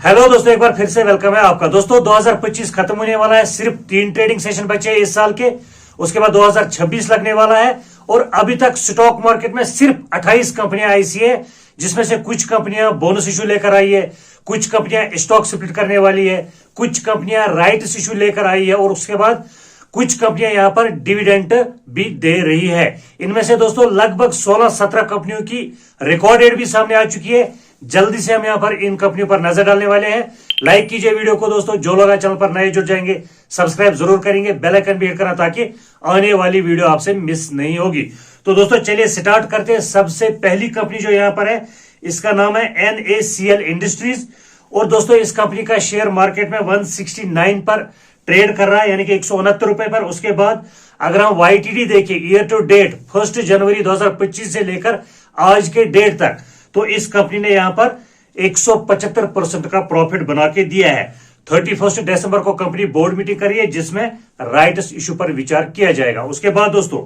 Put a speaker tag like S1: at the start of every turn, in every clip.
S1: Hello दोस्तों, एक बार फिर से वेलकम है आपका। दोस्तों 2025 खत्म होने वाला है, सिर्फ 3 ट्रेडिंग सेशन बचे हैं इस साल के। उसके बाद 2026 लगने वाला है और अभी तक स्टॉक मार्केट में सिर्फ 28 कंपनियां ऐसी है जिसमें से कुछ कंपनियां बोनस इशू लेकर आई है, कुछ कंपनियां स्टॉक स्प्लिट करने वाली है, कुछ कंपनियां राइट्स इशू लेकर आई है और उसके बाद कुछ कंपनियां यहां पर डिविडेंड भी दे रही है। इनमें से दोस्तों लगभग 16-17 कंपनियों की रिकॉर्ड डेट भी सामने आ चुकी है। जल्दी से हम यहां पर इन कंपनियों पर नजर डालने वाले हैं। लाइक कीजिए वीडियो को दोस्तों, जो लोग चैनल पर नए जुड़ जाएंगे सब्सक्राइब जरूर करेंगे, बेल आइकन भी हिट करना ताकि आने वाली वीडियो आपसे मिस नहीं होगी। तो दोस्तों चलिए स्टार्ट करते हैं। सबसे पहली कंपनी जो यहां पर है इसका नाम है NACL इंडस्ट्रीज और दोस्तों इस कंपनी का शेयर मार्केट में 169 पर ट्रेड कर रहा है, यानी कि 169 रुपए पर। उसके बाद अगर हम YTD देखें, ईयर टू डेट 1 जनवरी 2025 से लेकर आज के डेट तक, तो इस कंपनी ने यहां पर 175% का प्रॉफिट बना के दिया है। 31 दिसंबर को कंपनी बोर्ड मीटिंग करी है जिसमें राइट्स इशू पर विचार किया जाएगा। उसके बाद दोस्तों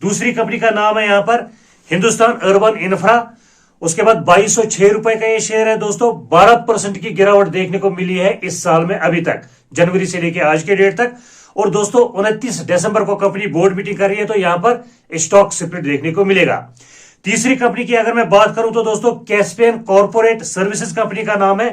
S1: दूसरी कंपनी का नाम है यहां पर हिंदुस्तान अर्बन इंफ्रा। उसके बाद 2206 रुपए का ये शेयर है दोस्तों। 12% की गिरावट देखने को मिली है इस साल में अभी तक, जनवरी से लेकर आज के डेट तक। और दोस्तों 29 दिसंबर को कंपनी बोर्ड मीटिंग कर रही है तो यहां पर स्टॉक स्प्लिट देखने को मिलेगा। तीसरी कंपनी की अगर मैं बात करूं तो दोस्तों कैस्पियन कॉर्पोरेट सर्विसेज कंपनी का नाम है।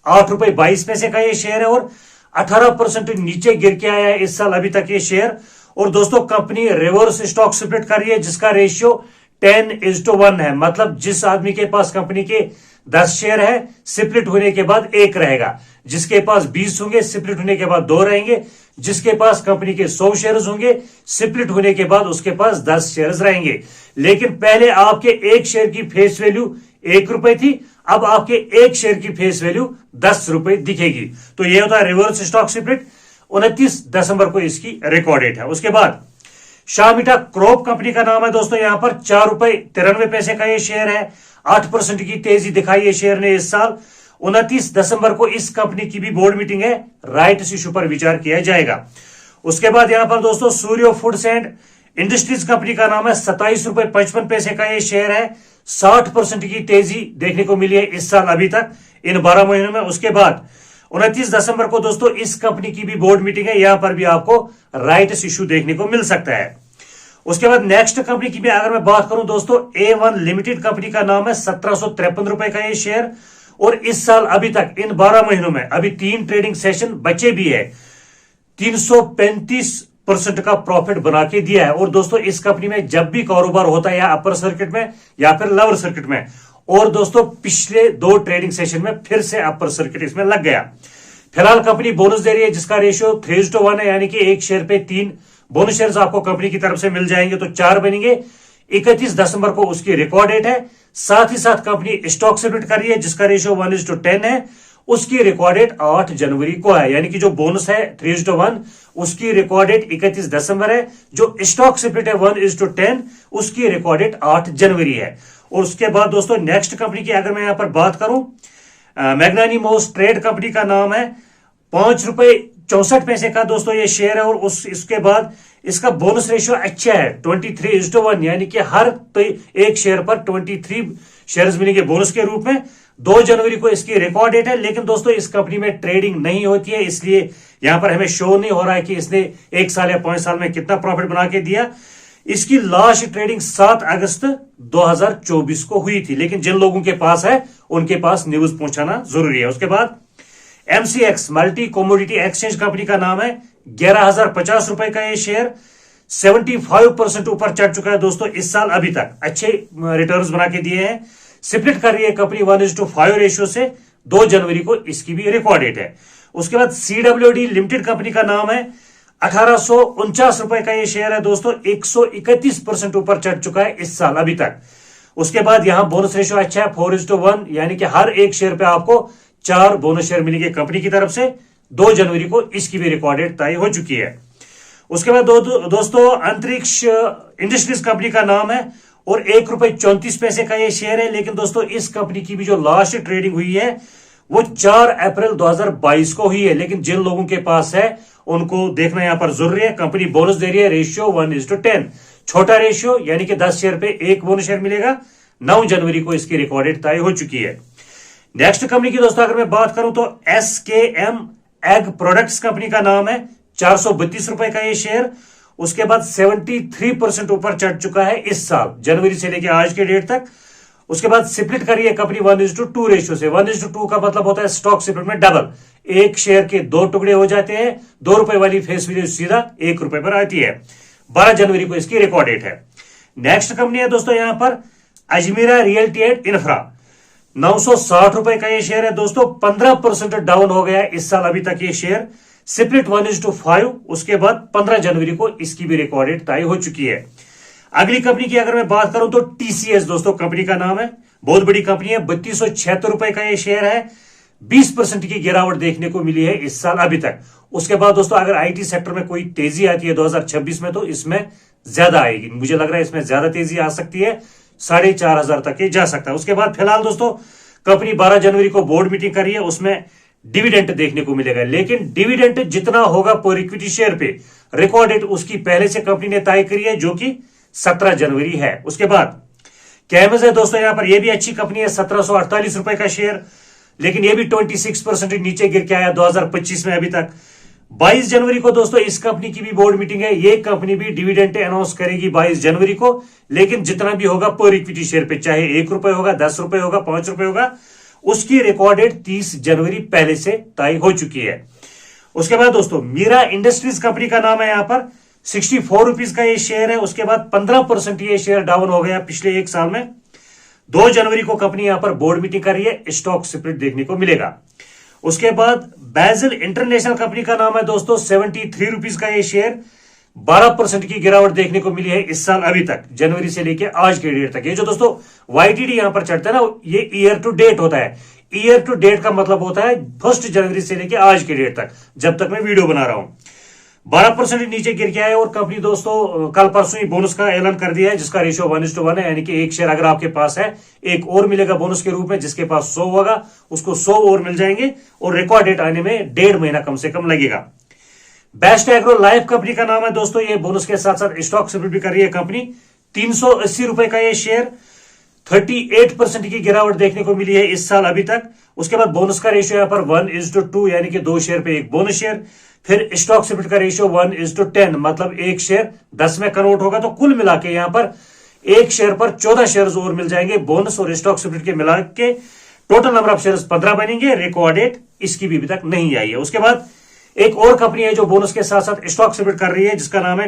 S1: 8.22 रुपए का ये शेयर है और 18% नीचे गिर के आया है इस साल अभी तक ये शेयर। और दोस्तों कंपनी रिवर्स स्टॉक स्प्लिट कर रही है जिसका रेशियो 10:1 है, मतलब जिस आदमी के पास कंपनी के 10 शेयर है स्प्लिट होने के बाद 1 रहेगा, जिसके पास 20 होंगे स्प्लिट होने के बाद 2 रहेंगे, जिसके पास कंपनी के 100 शेयर्स होंगे स्प्लिट होने के बाद उसके पास 10 शेयर्स रहेंगे। लेकिन पहले आपके एक शेयर की फेस वैल्यू 1 रुपए थी, अब आपके एक शेयर की फेस वैल्यू 10 रुपए दिखेगी। तो यह होता है रिवर्स स्टॉक स्प्लिट। 29 दिसंबर को इसकी रिकॉर्ड डेट है। उसके बाद शामिटा क्रॉप कंपनी का नाम है दोस्तों। यहां पर 4.93 का ये शेयर है। 8% की तेजी दिखाई है शेयर ने इस साल। 29 दिसंबर को इस कंपनी की भी बोर्ड मीटिंग है, राइट्स इशू पर विचार किया जाएगा। उसके बाद यहां पर दोस्तों सूर्यो फूड्स एंड इंडस्ट्रीज कंपनी का नाम है। 27.55 का ये शेयर है। 60% की तेजी देखने को मिली है इस साल अभी तक इन 12 महीनों में। उसके बाद 29 दिसंबर को दोस्तों इस कंपनी की भी बोर्ड मीटिंग है, यहां पर भी आपको राइट्स इशू देखने को मिल सकता है। उसके बाद नेक्स्ट कंपनी की भी अगर मैं बात करूं दोस्तों A1 लिमिटेड कंपनी का नाम है। 1753 रुपए का ये शेयर और इस साल अभी तक इन 12 महीनों में अभी 3 ट्रेडिंग सेशन बचे भी है, 335% का प्रॉफिट बना के दिया है। और दोस्तों इस कंपनी में जब भी कारोबार होता है या अपर सर्किट में या फिर लोअर सर्किट में, और दोस्तों पिछले 2 ट्रेडिंग सेशन में फिर से अपर सर्किट इसमें लग गया। फिलहाल कंपनी बोनस दे रही है जिसका रेशियो 3:1 है, यानी कि एक शेयर पे 3 बोनस शेयर्स आपको कंपनी की तरफ से मिल जाएंगे तो 4 बनेंगे। 31 दिसंबर को उसकी रिकॉर्ड डेट है। साथ ही साथ कंपनी स्टॉक स्प्लिट कर रही है जिसका रेशियो 1:10 है। उसकी रिकॉर्ड डेट 8 जनवरी को है, यानी कि जो बोनस है 3:1 उसकी रिकॉर्ड डेट 31 दिसंबर है। जो स्टॉक स्प्लिट है 1:10 उसकी रिकॉर्ड डेट 8 जनवरी है। और उसके बाद दोस्तों नेक्स्ट कंपनी की अगर मैं यहां पर बात करूं, मैग्नानिमस ट्रेड कंपनी का नाम है। 5.64 का दोस्तों ये शेयर है और इसके बाद इसका बोनस रेशियो अच्छा है 23:1, यानी कि हर एक शेयर पर 23 शेयर्स मिलेंगे बोनस के रूप में। 2 जनवरी को इसकी रिकॉर्ड डेट है। लेकिन दोस्तों इस कंपनी में ट्रेडिंग नहीं होती है, इसलिए यहां पर हमें शो नहीं हो रहा है कि इसने 1 साल या 5 साल में कितना प्रॉफिट बना के दिया। इसकी लास्ट ट्रेडिंग 7 अगस्त 2024 को हुई थी, लेकिन जिन लोगों के पास है उनके पास न्यूज पहुंचाना जरूरी है। उसके बाद MCX multi commodity exchange company का नाम है। 11,050 रुपए का ये शेयर 75% ऊपर चढ़ चुका है दोस्तों इस साल अभी तक, अच्छे रिटर्न्स बना के दिए हैं। स्प्लिट कर रही है कंपनी 1:5 रेशियो से। 2 जनवरी को इसकी भी रिकॉर्ड डेट है। उसके बाद CWD लिमिटेड कंपनी का नाम है। 1849 रुपए का ये शेयर है दोस्तों। 131% ऊपर चढ़ चुका है इस साल अभी तक। उसके बाद यहां बोनस रेशियो अच्छा है 4:1, यानी कि हर एक शेयर पे आपको 4 बोनस शेयर मिलेंगे कंपनी की तरफ से। 2 जनवरी को इसकी भी रिकॉर्ड डेट तय हो चुकी है। उसके बाद दोस्तों अंतरिक्ष इंडस्ट्रीज कंपनी का नाम है और 1.34 का ये शेयर है। लेकिन दोस्तों इस कंपनी की भी जो लास्ट ट्रेडिंग हुई है वो 4 अप्रैल 2022 को हुई है। लेकिन जिन लोगों के पास है उनको देखना यहां पर जरूरी है। कंपनी बोनस दे रही है, रेशियो 1:10, छोटा रेशियो, यानी कि 10 शेयर पे 1 बोनस शेयर मिलेगा। 9 जनवरी को इसकी रिकॉर्ड डेट तय हो चुकी है। नेक्स्ट कंपनी की दोस्तों अगर मैं बात करूं तो SKM एग प्रोडक्ट्स कंपनी का नाम है, 432 रुपए का ये शेयर। उसके बाद 73% ऊपर चढ़ चुका है इस साल जनवरी से लेकर आज के डेट तक। उसके बाद स्प्लिट करी है कंपनी 1:2 रेशियो से। 1:2 का मतलब होता है स्टॉक स्प्लिट में डबल, एक शेयर के दो टुकड़े हो जाते हैं, ₹2 वाली फेस वैल्यू सीधा ₹1 पर आती है। 12 जनवरी को इसकी रिकॉर्ड डेट है। नेक्स्ट कंपनी है दोस्तों यहां पर अजमीरा रियल्टी एंड इंफ्रा, 960 रुपए का ये शेयर है दोस्तों। 15% डाउन हो गया इस साल अभी तक ये शेयर। स्प्लिट 1:5। उसके बाद 15 जनवरी को इसकी भी रिकॉर्ड डेट तय हो चुकी है। अगली कंपनी की अगर मैं बात करूं तो TCS दोस्तों कंपनी का नाम है, बहुत बड़ी कंपनी है। 3276 रुपए का ये शेयर है। 20% की गिरावट देखने को मिली है इस साल अभी तक। उसके बाद दोस्तों अगर IT सेक्टर में कोई तेजी आती है 2026 में तो इसमें ज्यादा आएगी, मुझे लग रहा है इसमें ज्यादा तेजी आ सकती है, 4500 तक ये जा सकता है। उसके बाद फिलहाल दोस्तों कंपनी 12 जनवरी को बोर्ड मीटिंग कर रही है, उसमें डिविडेंड देखने को मिलेगा। लेकिन डिविडेंड जितना होगा पर इक्विटी शेयर पे, रिकॉर्ड डेट उसकी पहले से कंपनी ने तय करी है जो कि 17 जनवरी है। उसके बाद कैमस है दोस्तों यहां पर, यह भी अच्छी कंपनी है, 1748 रुपए का शेयर, लेकिन यह भी 26% नीचे गिर के आया 2025 में अभी तक। 22 जनवरी को दोस्तों इस कंपनी की भी बोर्ड मीटिंग है, ये कंपनी भी डिविडेंड अनाउंस करेगी 22 जनवरी को। लेकिन जितना भी होगा पर इक्विटी शेयर पे, चाहे ₹1 होगा, ₹10 होगा, ₹5 होगा, उसकी रिकॉर्ड डेट 30 जनवरी पहले से तय हो चुकी है। उसके बाद दोस्तों मीरा इंडस्ट्रीज कंपनी का नाम है, यहां पर 64 रुपीज का ये शेयर है। उसके बाद 15% ये शेयर डाउन हो गया पिछले एक साल में। 2 जनवरी को कंपनी यहां पर बोर्ड मीटिंग कर रही है, स्टॉक स्प्लिट देखने को मिलेगा। उसके बाद बैजल इंटरनेशनल कंपनी का नाम है दोस्तों, 73 रुपीज का ये शेयर। 12% की गिरावट देखने को मिली है इस साल अभी तक, जनवरी से लेकर आज के डेट तक। ये जो दोस्तों YTD यहां पर चढ़ता है ना, ये ईयर टू डेट होता है। ईयर टू डेट का मतलब होता है 1 जनवरी से लेकर आज के डेट तक, जब तक मैं वीडियो बना रहा हूं। 12% नीचे गिर गया है। और कंपनी दोस्तों कल परसों ही बोनस का ऐलान कर दिया है, जिसका रेशियो 1:1 है, यानी कि एक शेयर अगर आपके पास है, एक और मिलेगा बोनस के रूप में। जिसके पास 100 होगा उसको 100 और मिल जाएंगे, और रिकॉर्ड डेट आने में 1.5 महीना कम से कम लगेगा। बेस्ट एग्रो लाइफ कंपनी का नाम है दोस्तों, ये बोनस के साथ साथ स्टॉक स्प्लिट भी कर रही है कंपनी। 380 रुपए का ये शेयर, 38% की गिरावट देखने को मिली है इस साल अभी तक। उसके बाद बोनस का रेशियो यहाँ पर 1:2, यानी कि 2 शेयर पे एक बोनस शेयर। फिर स्टॉक स्प्लिट का रेशियो 1:10, मतलब एक शेयर 10 में कन्वर्ट होगा। तो कुल मिला के यहां पर एक शेयर पर 14 शेयर और मिल जाएंगे, बोनस और स्टॉक स्प्लिट के मिला के टोटल नंबर ऑफ शेयर 15 बनेंगे। रिकॉर्ड डेट इसकी भी अभी तक नहीं आई है। उसके बाद एक और कंपनी है जो बोनस के साथ साथ स्टॉक स्प्लिट कर रही है, जिसका नाम है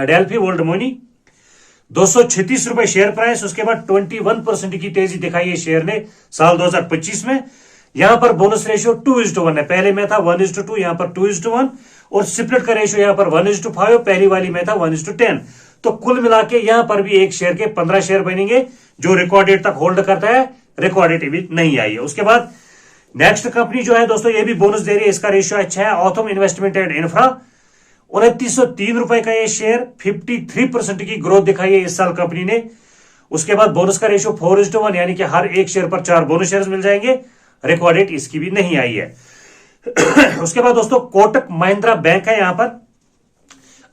S1: डेल्फी वर्ल्ड मनी, 236 रुपए शेयर प्राइस। उसके बाद 21% की तेजी दिखाई है शेयर ने साल 2025 में। यहां पर बोनस रेशियो 2:1 है, पहले में था 1:2, यहां पर 2:1। और स्प्लिट का रेशियो यहां पर 1:5, पहली वाली में था 1:10। तो कुल मिला के यहां पर भी एक शेयर के 15 शेयर बनेंगे, जो रिकॉर्ड डेट तक होल्ड करता है। रिकॉर्ड डेट अभी नहीं आई है। उसके बाद नेक्स्ट कंपनी जो है दोस्तों, ये भी बोनस दे रही है, इसका रेशियो अच्छा है, ऑथम इन्वेस्टमेंट एंड इंफ्रा, 2903 रुपए का ये शेयर, 53% की ग्रोथ दिखाई है इस साल कंपनी ने। उसके बाद बोनस का रेशियो 4:1, यानी कि हर एक शेयर पर 4 बोनस शेयर मिल जाएंगे। रिकॉर्ड डेट इसकी भी नहीं आई है। उसके बाद दोस्तों कोटक महिंद्रा बैंक है, यहां पर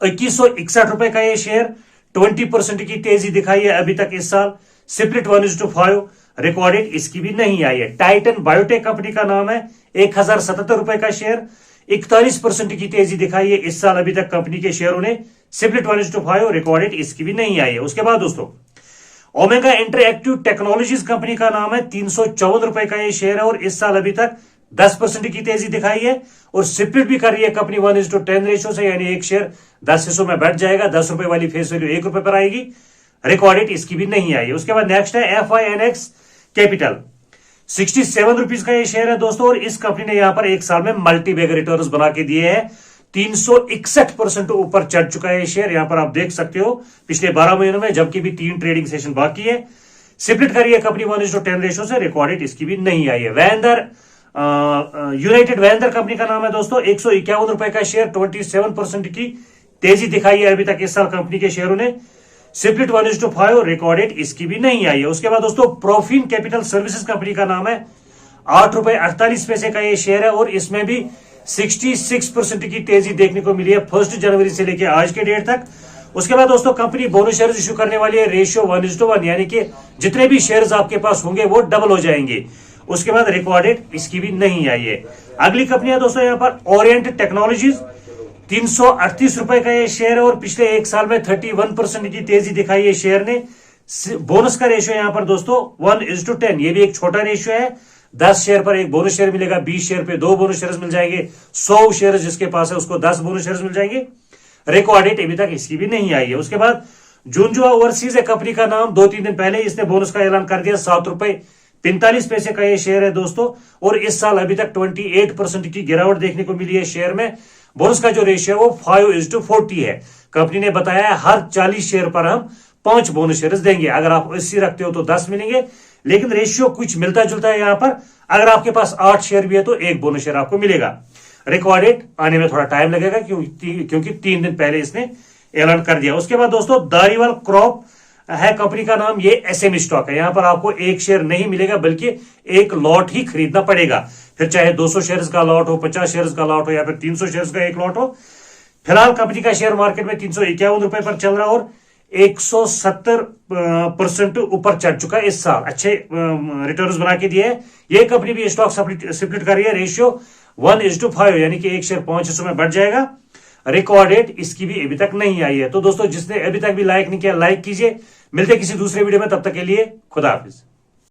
S1: 2161 रुपए का ये शेयर, 20% की तेजी दिखाई है अभी तक इस साल। स्प्लिट 1:5, रिकॉर्ड डेट इसकी भी नहीं आई है। टाइटन बायोटेक कंपनी का नाम है, 1077 रुपए का शेयर, 41% की तेजी दिखाई है इस साल अभी तक कंपनी के शेयरों ने। स्प्लिट 1:5, रिकॉर्ड डेट इसकी भी नहीं आई है। उसके बाद दोस्तों ओमेगा इंटरएक्टिव टेक्नोलॉजीज कंपनी का नाम है, 354 रुपए का ये शेयर है, और इस साल अभी तक 10% की तेजी दिखाई है। और स्प्लिट भी कर रही है कंपनी 1:10 रेशियो से, यानी एक शेयर 10 हिस्सों में बैठ जाएगा। ₹10 वाली फेस वैल्यू ₹1 पर आएगी। रिकॉर्ड डेट इसकी भी नहीं आई है। उसके बाद नेक्स्ट है FINX कैपिटल, 67 रुपीज का ये शेयर है दोस्तों, और इस कंपनी ने यहां पर एक साल में मल्टी बैग रिटर्न्स बना के दिए हैं। 361% ऊपर चढ़ चुका है ये शेयर, यहां पर आप देख सकते हो पिछले 12 महीनों में, जबकि भी 3 ट्रेडिंग सेशन बाकी है। स्प्लिट करी है कंपनी 1:10 रेशियो से, रिकॉर्ड डेट इसकी भी नहीं आई है। वैंदर यूनाइटेड वैंदर कंपनी का नाम है दोस्तों, 151 रुपए का शेयर, 27% की तेजी दिखाई है अभी तक इस साल कंपनी के शेयरों ने। स्प्लिट 1:5, रिकॉर्ड डेट इसकी भी नहीं आई है। उसके बाद दोस्तों प्रोफिन कैपिटल सर्विसेज कंपनी का नाम है, ₹8.48 का ये शेयर है, और इसमें भी 66% की तेजी देखने को मिली है 1 जनवरी से लेकर आज के डेट तक। उसके बाद दोस्तों कंपनी बोनस शेयर इश्यू करने वाली है, रेशियो 1:1, यानी कि जितने भी शेयर्स आपके पास होंगे वो डबल हो जाएंगे। उसके बाद रिकॉर्ड डेट इसकी भी नहीं आई है। अगली कंपनियां दोस्तों यहाँ पर ओरिएंट टेक्नोलॉजीज, 338 रुपए का ये शेयर है और पिछले एक साल में 31% की तेजी दिखाई है शेयर ने। बोनस का रेशियो यहाँ पर दोस्तों 1:10, ये भी एक छोटा रेशियो है। 10 शेयर पर एक बोनस शेयर मिलेगा, 20 शेयर पे 2 बोनस शेयर मिल जाएंगे, 100 शेयर जिसके पास है उसको 10 बोनस शेयर मिल जाएंगे। रिकॉर्ड डेट अभी तक इसकी भी नहीं आई है। उसके बाद जुनजुआ ओवरसीज है कंपनी का नाम, 2-3 दिन पहले इसने बोनस का ऐलान कर दिया। 7.45 रुपए का ये शेयर है दोस्तों और इस साल अभी तक 28% की गिरावट देखने को मिली है शेयर में। बोनस का जो रेशियो है वो 5:40 है। कंपनी ने बताया है हर 40 शेयर पर हम 5 बोनस शेयर देंगे। अगर आप 80 रखते हो तो 10 मिलेंगे, लेकिन रेशियो कुछ मिलता जुलता है यहाँ पर। अगर आपके पास 8 शेयर भी है तो 1 बोनस शेयर आपको मिलेगा। रिकॉर्ड डेट आने में थोड़ा टाइम लगेगा क्योंकि 3 दिन पहले इसने ऐलान कर दिया। उसके बाद दोस्तों दारीवाल क्रॉप है कंपनी का नाम, ये एसएमई स्टॉक है। यहां पर आपको 1 शेयर नहीं मिलेगा बल्कि 1 लॉट ही खरीदना पड़ेगा, फिर चाहे 200 शेयर्स का लॉट हो, 50 शेयर्स का लॉट हो या फिर 300 शेयर्स का एक लॉट हो। फिलहाल कंपनी का शेयर मार्केट में 351 रुपए पर चल रहा है और 170% ऊपर चढ़ चुका है। इस साल अच्छे रिटर्न्स बना के दिए है। ये कंपनी भी स्टॉक स्प्लिट कर रही है, रेशियो 1:5 यानी कि 1 शेयर 5 हिस्सों में बढ़ जाएगा। रिकॉर्ड डेट इसकी भी अभी तक नहीं आई है। तो दोस्तों जिसने अभी तक भी लाइक नहीं किया लाइक कीजिए। मिलते किसी दूसरे वीडियो में, तब तक के लिए खुदा हाफिज।